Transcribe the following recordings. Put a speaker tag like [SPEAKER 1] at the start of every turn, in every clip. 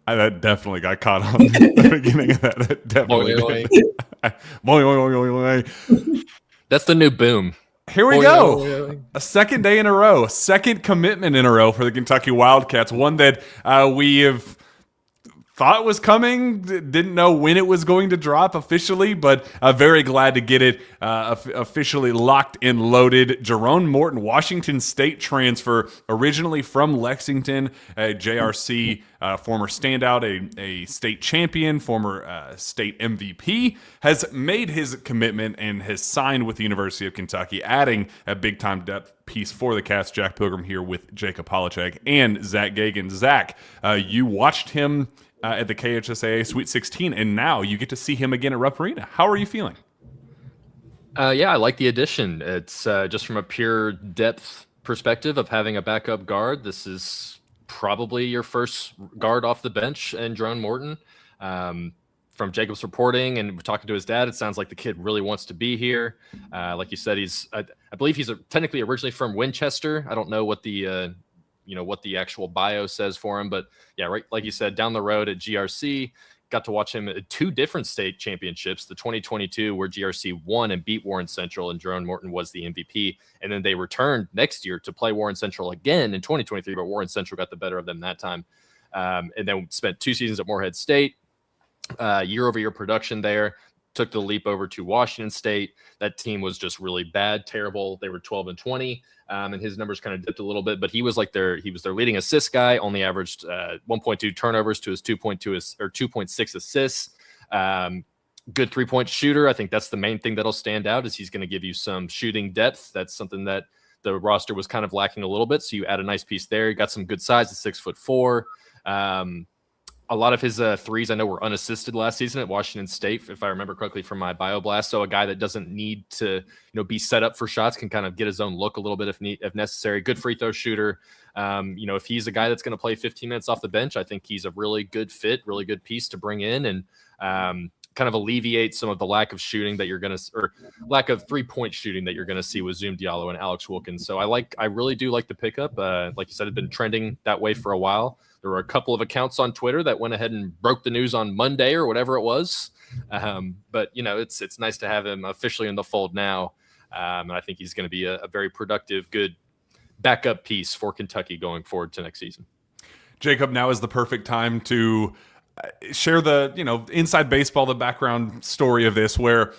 [SPEAKER 1] That definitely got caught on the beginning of that. It definitely
[SPEAKER 2] Boing,
[SPEAKER 1] did. Boing, boing, boing, boing, boing.
[SPEAKER 2] That's the new boom.
[SPEAKER 1] Here we
[SPEAKER 2] Boing,
[SPEAKER 1] go.
[SPEAKER 2] boing, boing.
[SPEAKER 1] A second day in a row, second commitment in a row for the Kentucky Wildcats. One that we have thought was coming, didn't know when it was going to drop officially, but very glad to get it officially locked and loaded. Jerone Morton, Washington State transfer, originally from Lexington, a JRC former standout, a state champion, former state MVP, has made his commitment and has signed with the University of Kentucky, adding a big-time depth piece for the Cats. Jack Pilgrim here with Jacob Polachek and Zach Gagan. Zach, you watched him at the KHSAA Sweet 16, and now you get to see him again at Rupp Arena. How are you feeling?
[SPEAKER 2] Yeah, I like the addition. It's just from a pure depth perspective of having a backup guard. This is probably your first guard off the bench, and Jerone Morton. From Jacob's reporting and talking to his dad, it sounds like the kid really wants to be here. Like you said, I believe he's technically originally from Winchester. I don't know what the what the actual bio says for him, but yeah, right, like you said, down the road at GRC, got to watch him at two different state championships. The 2022 where GRC won and beat Warren Central, and Jerone Morton was the MVP, and then they returned next year to play Warren Central again in 2023, but Warren Central got the better of them that time, and then spent 2 seasons at Morehead State. Year-over-year production there. Took the leap over to Washington State. That team was just really bad, terrible. They were 12-20, and his numbers kind of dipped a little bit. But he was their leading assist guy. Only averaged 1.2 turnovers to his 2.6 assists. Good 3-point shooter. I think that's the main thing that'll stand out, is he's going to give you some shooting depth. That's something that the roster was kind of lacking a little bit. So you add a nice piece there. You got some good size at 6'4". A lot of his threes I know were unassisted last season at Washington State, if I remember correctly from my BioBlast. So a guy that doesn't need to be set up for shots, can kind of get his own look a little bit if necessary. Good free throw shooter. If he's a guy that's going to play 15 minutes off the bench, I think he's a really good fit, really good piece to bring in, and kind of alleviate some of the lack of shooting that you're going to, or lack of 3-point shooting that you're going to see with Zoom Diallo and Alex Wilkins. So I really do like the pickup. Like you said, it's been trending that way for a while. There were a couple of accounts on Twitter that went ahead and broke the news on Monday or whatever it was. But it's nice to have him officially in the fold now. And I think he's going to be a very productive, good backup piece for Kentucky going forward to next season.
[SPEAKER 1] Jacob, now is the perfect time to share the, inside baseball, the background story of this, where,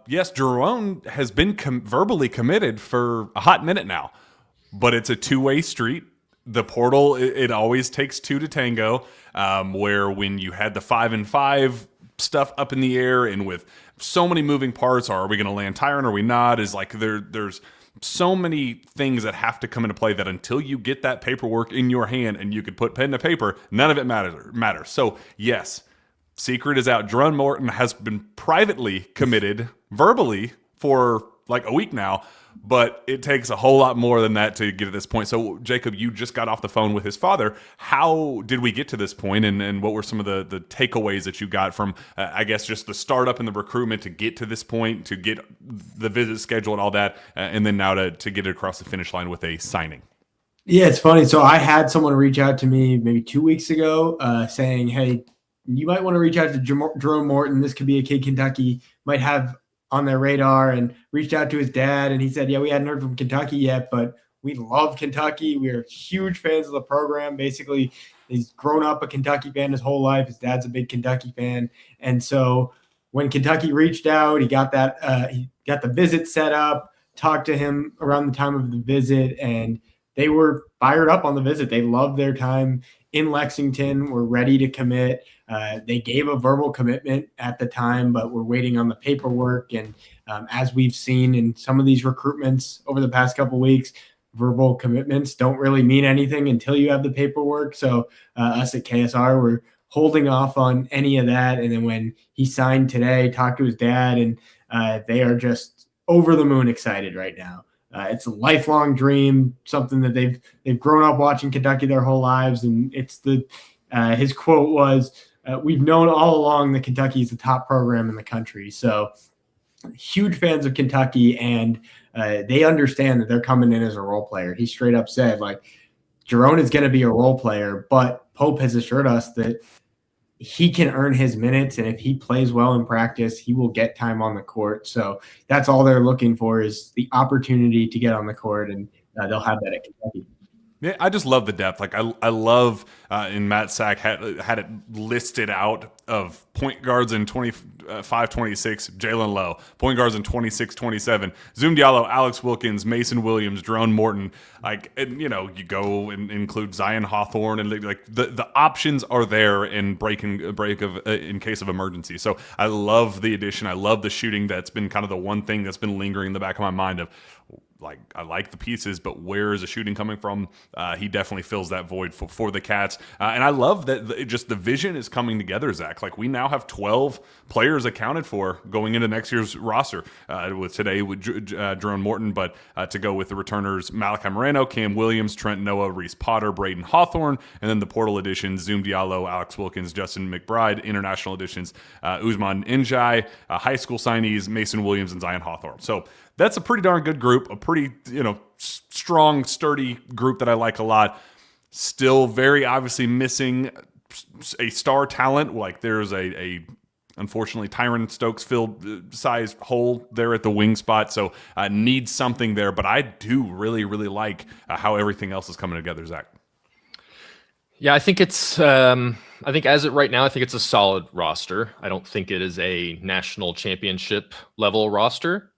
[SPEAKER 1] yes, Jerone has been verbally committed for a hot minute now, but it's a two-way street. The portal, it always takes two to tango, where when you had the 5-5 stuff up in the air and with so many moving parts, are we going to land Tyron or are we not, is like there's so many things that have to come into play that until you get that paperwork in your hand and you could put pen to paper, none of it matters. So yes, secret is out. Jerone Morton has been privately committed verbally for like a week now, but it takes a whole lot more than that to get to this point. So Jacob, you just got off the phone with his father. How did we get to this point, and what were some of the takeaways that you got from, I guess, just the startup and the recruitment to get to this point, to get the visit schedule and all that, and then now to get it across the finish line with a signing?
[SPEAKER 3] Yeah, it's funny. So I had someone reach out to me maybe 2 weeks ago saying, hey, you might want to reach out to Jerone Morton. This could be a kid Kentucky might have on their radar, and reached out to his dad. And he said, yeah, we hadn't heard from Kentucky yet, but we love Kentucky. We are huge fans of the program. Basically, he's grown up a Kentucky fan his whole life. His dad's a big Kentucky fan. And so when Kentucky reached out, he got the visit set up, talked to him around the time of the visit, and they were fired up on the visit. They loved their time in Lexington, were ready to commit. They gave a verbal commitment at the time, but we're waiting on the paperwork. And as we've seen in some of these recruitments over the past couple of weeks, verbal commitments don't really mean anything until you have the paperwork. So us at KSR, we're holding off on any of that. And then when he signed today, talked to his dad, and they are just over the moon excited right now. It's a lifelong dream, something that they've grown up watching Kentucky their whole lives. And it's his quote was, we've known all along that Kentucky is the top program in the country. So huge fans of Kentucky, and they understand that they're coming in as a role player. He straight up said, like, Jerone is going to be a role player, but Pope has assured us that he can earn his minutes, and if he plays well in practice, he will get time on the court. So that's all they're looking for, is the opportunity to get on the court, and they'll have that at Kentucky.
[SPEAKER 1] Yeah, I just love the depth. Like I love, and Matt Sack had it listed out of point guards in 25-26, Jalen Lowe, point guards in 26-27, Zoom Diallo, Alex Wilkins, Mason Williams, Jerone Morton. Like, and, you know, you go and include Zion Hawthorne, and like the options are there in in case of emergency. So I love the addition. I love the shooting. That's been kind of the one thing that's been lingering in the back of my mind of, like, I like the pieces, but where is the shooting coming from? He definitely fills that void for the Cats. And I love that just the vision is coming together, Zach. Like, we now have 12 players accounted for going into next year's roster, with Jerone Morton, but to go with the returners, Malachi Moreno, Cam Williams, Trent Noah, Reese Potter, Braden Hawthorne, and then the portal additions, Zoom Diallo, Alex Wilkins, Justin McBride, international additions, Usman Njai, high school signees, Mason Williams, and Zion Hawthorne. So that's a pretty darn good group, a pretty, strong, sturdy group that I like a lot. Still very obviously missing a star talent. Like, there's a unfortunately Tyron Stokes filled size hole there at the wing spot. So needs something there. But I do really, really like how everything else is coming together, Zach.
[SPEAKER 2] Yeah, I think it's I think as it right now, I think it's a solid roster. I don't think it is a national championship level roster.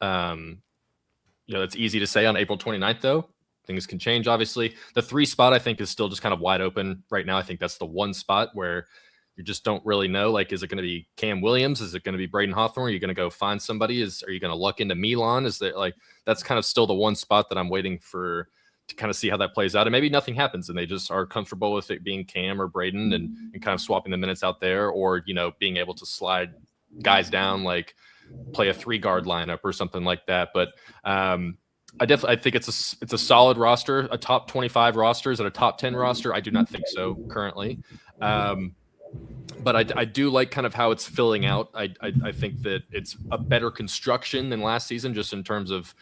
[SPEAKER 2] It's easy to say on April 29th, though. Things can change, obviously. The 3 spot, I think, is still just kind of wide open right now. I think that's the one spot where you just don't really know. Like, is it going to be Cam Williams? Is it going to be Braden Hawthorne? Are you going to go find somebody? Are you going to luck into Milan? Is there, like, that's kind of still the one spot that I'm waiting for to kind of see how that plays out. And maybe nothing happens and they just are comfortable with it being Cam or Braden and kind of swapping the minutes out there, or, being able to slide guys down, like play a 3-guard lineup or something like that. But I think it's a solid roster. A top 25 roster, is it a top 10 roster? I do not think so currently. But I do like kind of how it's filling out. I think that it's a better construction than last season, just in terms of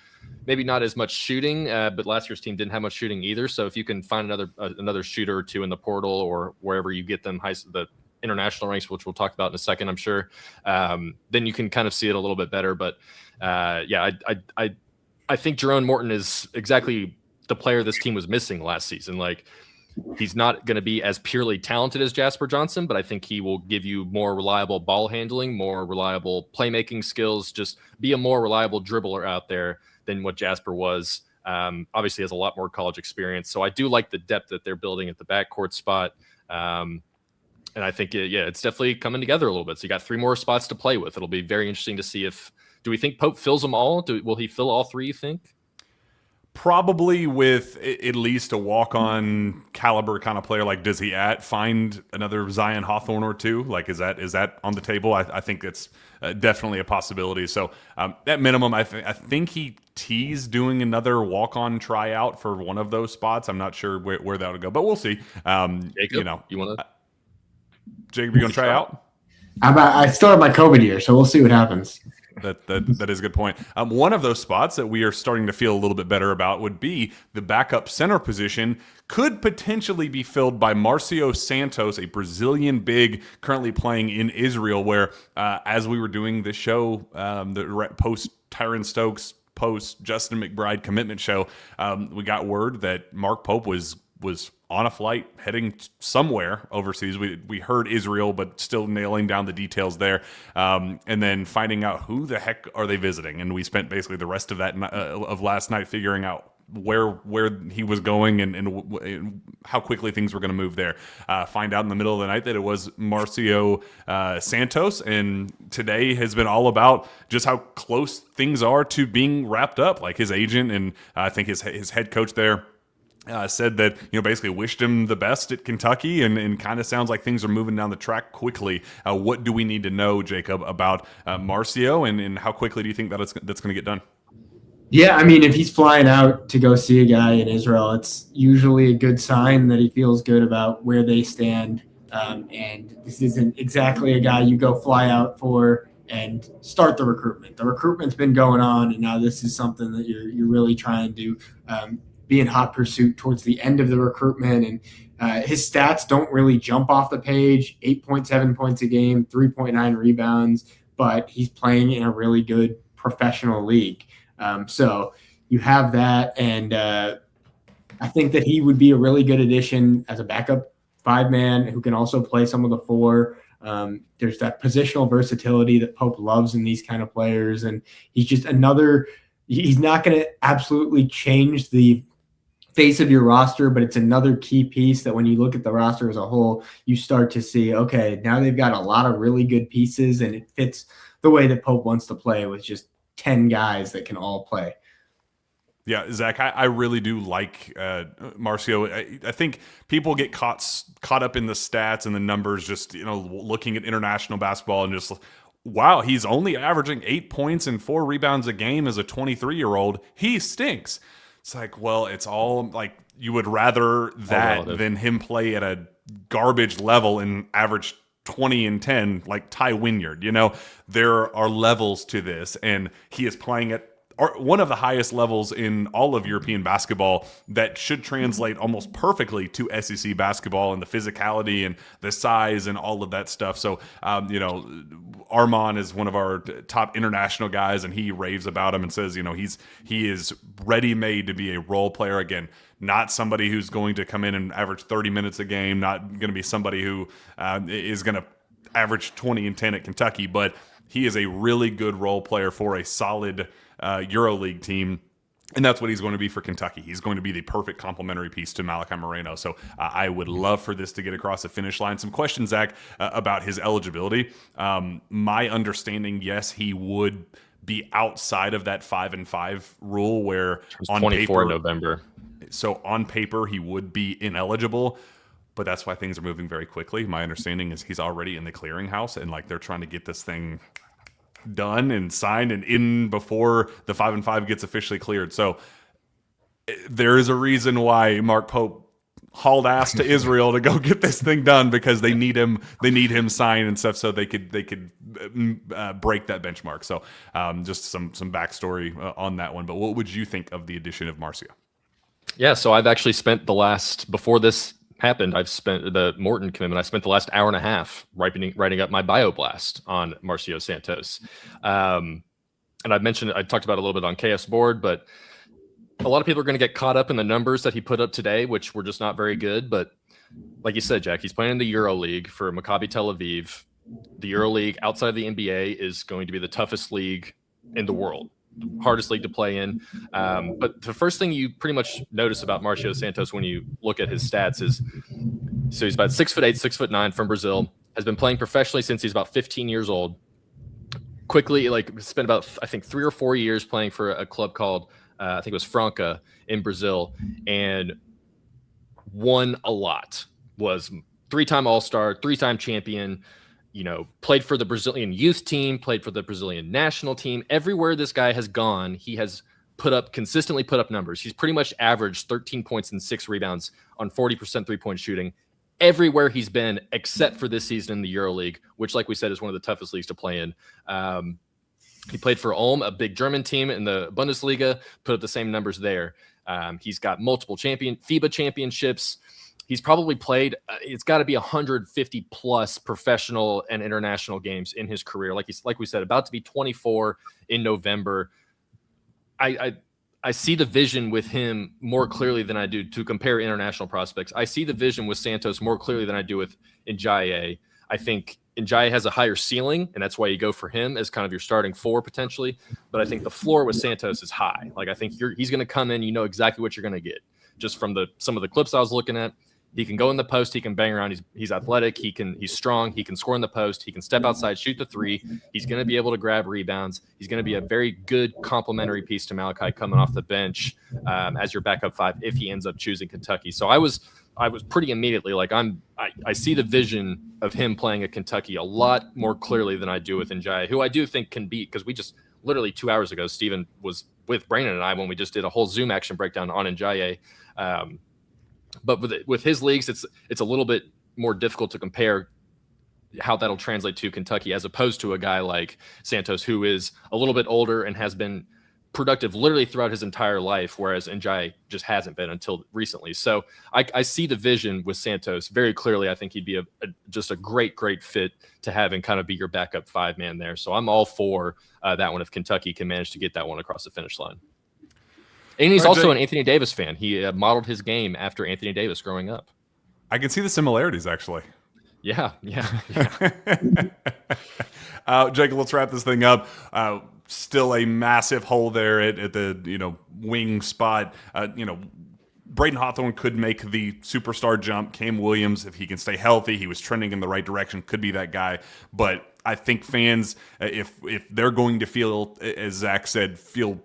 [SPEAKER 2] maybe not as much shooting, but last year's team didn't have much shooting either. So if you can find another shooter or two in the portal or wherever you get them, the international ranks, which we'll talk about in a second, I'm sure, then you can kind of see it a little bit better. But I think Jerone Morton is exactly the player this team was missing last season. Like, he's not going to be as purely talented as Jasper Johnson, but I think he will give you more reliable ball handling, more reliable playmaking skills, just be a more reliable dribbler out there than what Jasper was. Obviously has a lot more college experience. So I do like the depth that they're building at the backcourt spot. And I think, it's definitely coming together a little bit. So you got 3 more spots to play with. It'll be very interesting to see do we think Pope fills them all? Will he fill all 3, you think?
[SPEAKER 1] Probably with at least a walk-on caliber kind of player. Like, does he find another Zion Hawthorne or 2? Like, is that on the table? I think it's definitely a possibility. So at minimum, I think he teased doing another walk-on tryout for one of those spots. I'm not sure where that would go, but we'll see.
[SPEAKER 2] Jacob, you want to?
[SPEAKER 1] Jacob, you going to try out?
[SPEAKER 3] I still have my COVID year, so we'll see what happens.
[SPEAKER 1] That is a good point. One of those spots that we are starting to feel a little bit better about would be the backup center position. Could potentially be filled by Marcio Santos, a Brazilian big currently playing in Israel, where as we were doing this show, the post Tyron Stokes, post Justin McBride commitment show, we got word that Mark Pope was on a flight heading somewhere overseas. We heard Israel, but still nailing down the details there, and then finding out who the heck are they visiting. And we spent basically the rest of that of last night figuring out where he was going and how quickly things were going to move there. Find out in the middle of the night that it was Marcio Santos, and today has been all about just how close things are to being wrapped up. Like, his agent and I think his head coach there said that, basically wished him the best at Kentucky, and kind of sounds like things are moving down the track quickly. What do we need to know, Jacob, about Marcio, and how quickly do you think that's going to get done?
[SPEAKER 3] Yeah, I mean, if he's flying out to go see a guy in Israel, it's usually a good sign that he feels good about where they stand. And this isn't exactly a guy you go fly out for and start the recruitment. The recruitment's been going on, and now this is something that you're really trying to be in hot pursuit towards the end of the recruitment. And his stats don't really jump off the page: 8.7 points a game, 3.9 rebounds, but he's playing in a really good professional league. So you have that, and I think that he would be a really good addition as a backup 5-man who can also play some of the 4. There's that positional versatility that Pope loves in these kind of players, and he's just he's not going to absolutely change the face of your roster, but it's another key piece that when you look at the roster as a whole, you start to see, okay, now they've got a lot of really good pieces, and it fits the way that Pope wants to play with just 10 guys that can all play.
[SPEAKER 1] Yeah, Zach, I really do like Marcio. I think people get caught up in the stats and the numbers, just looking at international basketball and just, wow, he's only averaging 8 points and 4 rebounds a game as a 23-year-old. He stinks. It's like, well, it's all like you would rather that than him play at a garbage level and average 20 and 10 like Ty Wynyard. There are levels to this, and he is playing at one of the highest levels in all of European basketball that should translate almost perfectly to SEC basketball, and the physicality and the size and all of that stuff. So, Armand is one of our top international guys, and he raves about him and says, he is ready-made to be a role player. Again, not somebody who's going to come in and average 30 minutes a game, not going to be somebody who is going to average 20 and 10 at Kentucky, but he is a really good role player for a solid EuroLeague team, and that's what he's going to be for Kentucky. He's going to be the perfect complementary piece to Malachi Moreno. So I would love for this to get across the finish line. Some questions, Zach, about his eligibility. My understanding, yes, he would be outside of that 5-5 rule where on
[SPEAKER 2] 24
[SPEAKER 1] paper,
[SPEAKER 2] November.
[SPEAKER 1] So on paper, he would be ineligible. But that's why things are moving very quickly. My understanding is he's already in the clearinghouse, and like they're trying to get this thing done and signed and in before the 5-5 gets officially cleared. So there is a reason why Mark Pope hauled ass to Israel to go get this thing done, because they need him. They need him signed and stuff so they could break that benchmark. So just some backstory on that one. But what would you think of the addition of Marcio?
[SPEAKER 2] Yeah, so I've actually spent before this happened, I've spent the Morton commitment. I spent the last hour and a half writing up my bio blast on Marcio Santos. And I talked about it a little bit on KS Board, but a lot of people are going to get caught up in the numbers that he put up today, which were just not very good. But like you said, Jack, he's playing in the EuroLeague for Maccabi Tel Aviv. The EuroLeague outside of the NBA is going to be the toughest league in the world. Hardest league to play in. But the first thing you pretty much notice about Marcio Santos when you look at his stats is, so he's about 6'8", 6'9" from Brazil, has been playing professionally since he's about 15 years old. Quickly, spent about, I think, 3 or 4 years playing for a club called, I think it was Franca in Brazil, and won a lot. Was 3-time All-Star, 3-time champion, played for the Brazilian youth team, played for the Brazilian national team. Everywhere this guy has gone, he has consistently put up numbers. He's pretty much averaged 13 points and 6 rebounds on 40% three-point shooting everywhere he's been, except for this season in the EuroLeague, which, like we said, is one of the toughest leagues to play in. He played for Ulm, a big German team in the Bundesliga, put up the same numbers there. He's got multiple FIBA championships. He's probably played, it's got to be 150 plus professional and international games in his career. Like we said, about to be 24 in November. I see the vision with him more clearly than I do to compare international prospects. I see the vision with Santos more clearly than I do with Njaye. I think Njaye has a higher ceiling, and that's why you go for him as kind of your starting 4 potentially. But I think the floor with Santos is high. I think he's going to come in, exactly what you're going to get. Just from some of the clips I was looking at, he can go in the post. He can bang around. He's athletic. He's strong. He can score in the post. He can step outside, shoot the 3. He's going to be able to grab rebounds. He's going to be a very good complementary piece to Malachi coming off the bench as your backup 5 if he ends up choosing Kentucky. So I was pretty immediately I see the vision of him playing at Kentucky a lot more clearly than I do with Njaye, who I do think can beat, because we just literally 2 hours ago, Steven was with Brandon and I when we just did a whole Zoom action breakdown on Njaye. But with his leagues, it's a little bit more difficult to compare how that'll translate to Kentucky as opposed to a guy like Santos, who is a little bit older and has been productive literally throughout his entire life, whereas Njai just hasn't been until recently. So I see the vision with Santos very clearly. I think he'd be just a great fit to have and kind of be your backup 5-man there. So I'm all for that one if Kentucky can manage to get that one across the finish line. And he's also an Anthony Davis fan. He modeled his game after Anthony Davis growing up.
[SPEAKER 1] I can see the similarities, actually.
[SPEAKER 2] Yeah.
[SPEAKER 1] Jacob, let's wrap this thing up. Still a massive hole there at the wing spot. Braden Hawthorne could make the superstar jump. Cam Williams, if he can stay healthy, he was trending in the right direction, could be that guy. But I think fans, if they're going to feel, as Zach said, feel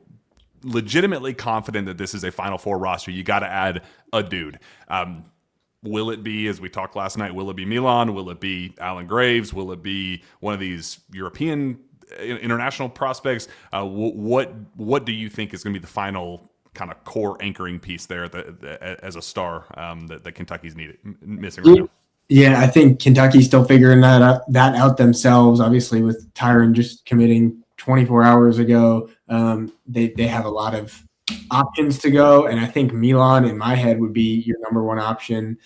[SPEAKER 1] legitimately confident that this is a Final Four roster, you got to add a dude. Will it be, as we talked last night, will it be Milan? Will it be Alan Graves? Will it be one of these European international prospects? What do you think is going to be the final kind of core anchoring piece there as a star that Kentucky's missing right now?
[SPEAKER 3] Yeah, I think Kentucky's still figuring that out themselves. Obviously, with Tyron just committing 24 hours ago, they have a lot of options to go, and I think Milan, in my head, would be your number one option.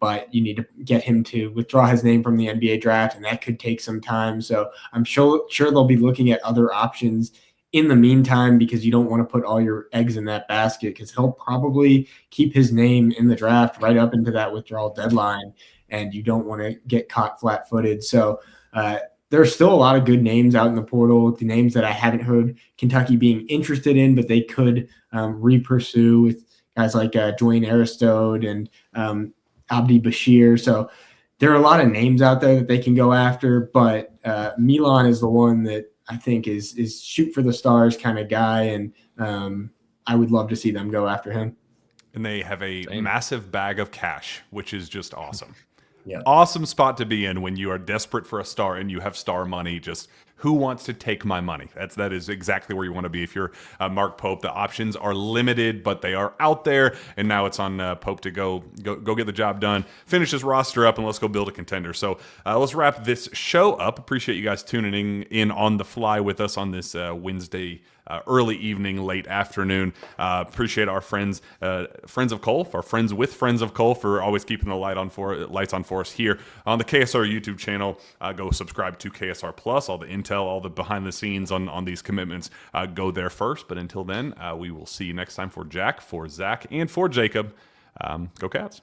[SPEAKER 3] But you need to get him to withdraw his name from the NBA draft, and that could take some time. So I'm sure they'll be looking at other options in the meantime, because you don't want to put all your eggs in that basket, because he'll probably keep his name in the draft right up into that withdrawal deadline, and you don't want to get caught flat-footed. So there's still a lot of good names out in the portal, the names that I haven't heard Kentucky being interested in, but they could re-pursue with guys like Dwayne Aristode and Abdi Bashir. So there are a lot of names out there that they can go after, but Milan is the one that I think is shoot for the stars kind of guy, and I would love to see them go after him.
[SPEAKER 1] And they have a massive bag of cash, which is just awesome.
[SPEAKER 3] Yeah.
[SPEAKER 1] Awesome spot to be in when you are desperate for a star and you have star money. Just who wants to take my money? That is exactly where you want to be if you're Mark Pope. The options are limited, but they are out there, and now it's on Pope to go get the job done, finish his roster up, and let's go build a contender. So let's wrap this show up. Appreciate you guys tuning in on the fly with us on this Wednesday early evening, late afternoon. Appreciate our friends of Cole, our friends with Friends of Cole, for always keeping the lights on for us here on the KSR YouTube channel. Go subscribe to KSR Plus. All the intel, all the behind the scenes on these commitments, go there first. But until then, we will see you next time. For Jack, for Zach, and for Jacob, go Cats.